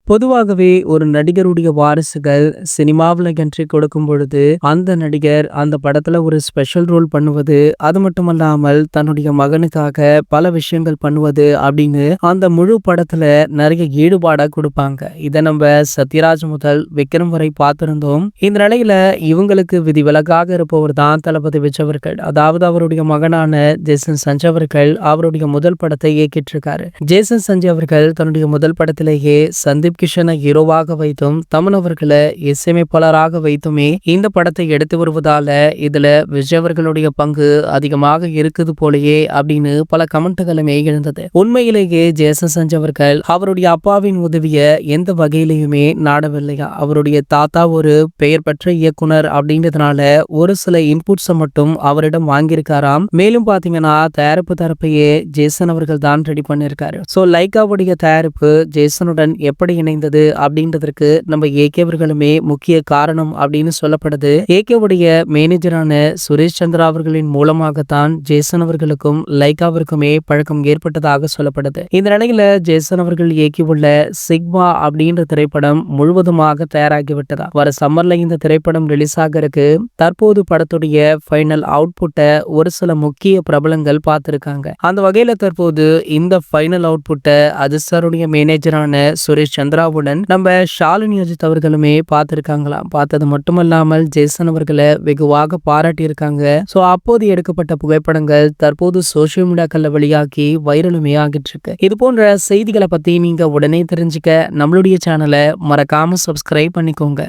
பொதுவாகவே ஒரு நடிகருடைய வாரிசுகள் சினிமாவுல என்ட்ரி கொடுக்கும் பொழுது, அந்த நடிகர் அந்த படத்துல ஒரு ஸ்பெஷல் ரோல் பண்ணுவது, அது மட்டுமல்லாமல் தன்னுடைய மகனுக்காக பல விஷயங்கள் பண்ணுவது அப்படின்னு அந்த முழு படத்துல நிறைய ஈடுபாடா குடுப்பாங்க. இத நம்ப சத்யராஜ் முதல் விக்ரம் வரை பார்த்திருந்தோம். இந்த நிலையில இவங்களுக்கு விதிவிலக்காக இருப்பவர் தான் தளபதி விஜய் அவர்கள். அதாவது அவருடைய மகனான ஜேசன் சஞ்சய் அவர்கள் அவருடைய முதல் படத்தை இயக்கிட்டு இருக்காரு. ஜேசன் சஞ்சய் அவர்கள் தன்னுடைய முதல் படத்திலேயே சந்தீப் கிஷனை ஹீரோவாக வைத்தும் தமன் அவர்களை இசையமைப்பாளராக வைத்துமே இந்த படத்தை எடுத்து வருவதால இதுல விஜய் அவர்களுடைய பங்கு அதிகமாக இருக்குது போலயே அப்படின்னு பல கமெண்ட்களுமே எழுந்தது. உண்மையிலேயே ஜேசன் சஞ்சய் அவர்கள் அவருடைய அப்பாவின் உதவிய எந்த வகையிலையுமே நாடவில்லையா. அவருடைய தாத்தா ஒரு பெயர் பெற்ற இயக்குனர் அப்படின்றதுனால ஒரு சில இன்புட்ஸை மட்டும் அவரிடம் வாங்கியிருக்காராம். மேலும் பாத்தீங்கன்னா தயாரிப்பு தரப்பையே ஜேசன் அவர்கள் தான் ரெடி பண்ணியிருக்காரு. சோ லைக்காவுடைய தயாரிப்பு ஜேசனுடன் எப்படி இணைந்தது அப்படின்றதற்கு நம்ம ஏகே அவர்களுமே முக்கிய காரணம் அப்படின்னு சொல்லப்படுது. ஏகேவுடைய மேனேஜரான சுரேஷ் சந்திரா அவர்களின் மூலமாகத்தான் ஜேசன் அவர்களுக்கும் லைக்காவிற்குமே பழக்கம் ஏற்பட்டதாக சொல்லப்படுது. இந்த நிலையில ஜேசன் அவர்கள் இயக்கியுள்ள சிக்மா அப்படின்ற திரைப்படம் முழுவதுமாக தயாராகிவிட்டதா. வர சம்மர்ல இந்த திரைப்படம் ரிலீஸ் ஆக இருக்கு. தற்போது படத்துடைய ஃபைனல் அவுட்புட்டை ஒரு சில முக்கிய பிரபலங்கள் பார்த்திருக்காங்க. அந்த வகையில தற்போது இந்த ஃபைனல் அவுட்புட்டை அதிர்ஷ்டருடைய மேனேஜரான சுரேஷ் சந்திராவுடன் நம்ம ஷாலினி அஜித் அவர்களுமே பார்த்திருக்காங்களாம். பார்த்தது மட்டுமல்லாமல் ஜேசன் அவர்களை வெகுவாக பாராட்டி இருக்காங்க. சோ அப்போது எடுக்கப்பட்ட புகைப்படங்கள் தற்போது சோசியல் மீடியாக்கள்ல வெளியாகி வைரலுமே ஆகிட்டு இருக்கு. இது போன்ற செய்திகளை பத்தி நீங்க உடனே தெரிஞ்சுக்க நம்மளுடைய சேனலை மறக்காம சப்ஸ்கிரைப் பண்ணிக்கோங்க.